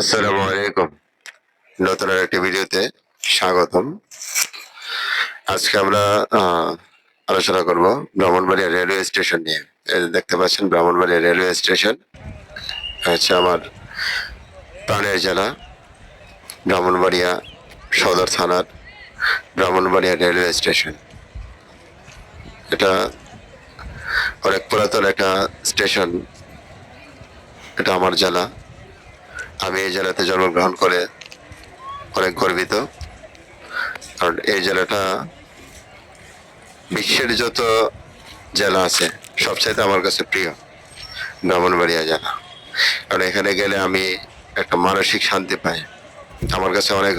আসসালামু আলাইকুম। নতুন আরেকটি ভিডিওতে স্বাগতম। আজকে আমরা আলোচনা করব ব্রাহ্মণবাড়িয়া রেলওয়ে স্টেশন নিয়ে। এই যে দেখতে পাচ্ছেন ব্রাহ্মণবাড়িয়া রেলওয়ে স্টেশন হচ্ছে আমার প্রাণের জেলা ব্রাহ্মণবাড়িয়া সদর থানার ব্রাহ্মণবাড়িয়া রেলওয়ে স্টেশন। এটা অনেক পুরাতন একটা স্টেশন। এটা আমার জেলা। আমি এই জেলাতে জন্মগ্রহণ করে অনেক গর্বিত, কারণ এই জেলাটা বিশ্বের যত জেলা আছে সবচাইতে আমার কাছে প্রিয় ব্রাহ্মণবাড়িয়া জেলা। কারণ এখানে গেলে আমি একটা মানসিক শান্তি পাই। আমার কাছে অনেক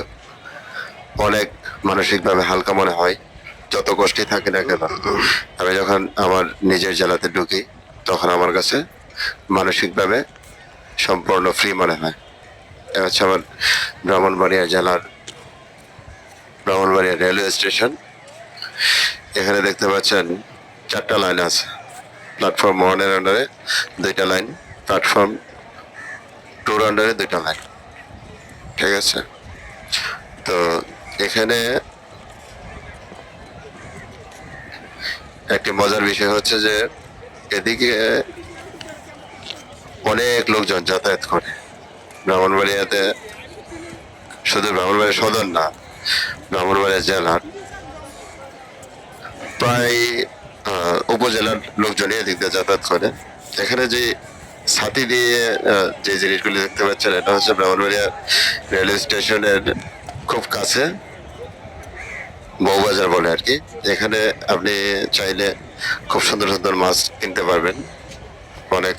অনেক মানসিকভাবে হালকা মনে হয়, যত কষ্টই থাকে না কেন। আমি যখন আমার নিজের জেলাতে ঢুকি তখন আমার কাছে মানসিকভাবে সম্পূর্ণ ফ্রি মনে হয়। এটা হচ্ছে আমার ব্রাহ্মণবাড়িয়া জেলার ব্রাহ্মণবাড়িয়া রেলওয়ে স্টেশন। এখানে দেখতে পাচ্ছেন 4টা লাইন আছে। প্ল্যাটফর্ম 1-এর আন্ডারে 2টা লাইন, প্ল্যাটফর্ম 2-র আন্ডারে 2টা লাইন। ঠিক আছে, তো এখানে একটি মজার বিষয় হচ্ছে যে এদিকে অনেক লোকজন যাতায়াত করে ব্রাহ্মণবাড়িয়াতে। শুধু ব্রাহ্মণবাড়িয়া সদর না, ব্রাহ্মণবাড়িয়া জেলার প্রায় উপজেলার লোকজনই এদিক দিয়ে যাতায়াত করে। এখানে যে ছাতি দিয়ে যে জিনিসগুলি দেখতে পাচ্ছেন, এটা হচ্ছে ব্রাহ্মণবাড়িয়া রেলওয়ে স্টেশনের খুব কাছে বউবাজার বলে আর কি। এখানে আপনি চাইলে খুব সুন্দর সুন্দর মাছ কিনতে পারবেন। অনেক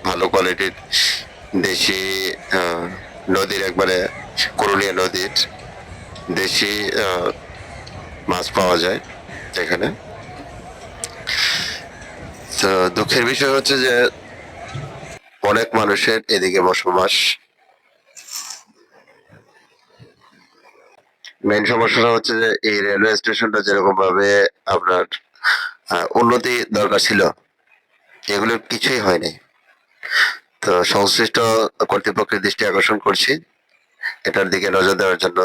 ভালো কোয়ালিটির দেশি নদীর একবারে করুলিয়া নদীর দেশি মাছ পাওয়া যায় এখানে। তো দুঃখের বিষয় হচ্ছে যে অনেক মানুষের এদিকে বসবাস। মেইন সমস্যাটা হচ্ছে যে এই রেলওয়ে স্টেশনটা যেরকম ভাবে আপনার উন্নতি দরকার ছিল, এগুলোর কিছুই হয়নি। তো সংশ্লিষ্ট কর্তৃপক্ষের দৃষ্টি আকর্ষণ করছি এটার দিকে নজর দেওয়ার জন্য,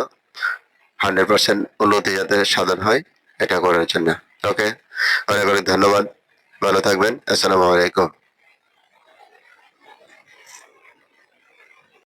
100% উন্নতি যাতে সাধন হয় এটা করার জন্য। ওকে, অনেক অনেক ধন্যবাদ। ভালো থাকবেন। আসসালামু আলাইকুম।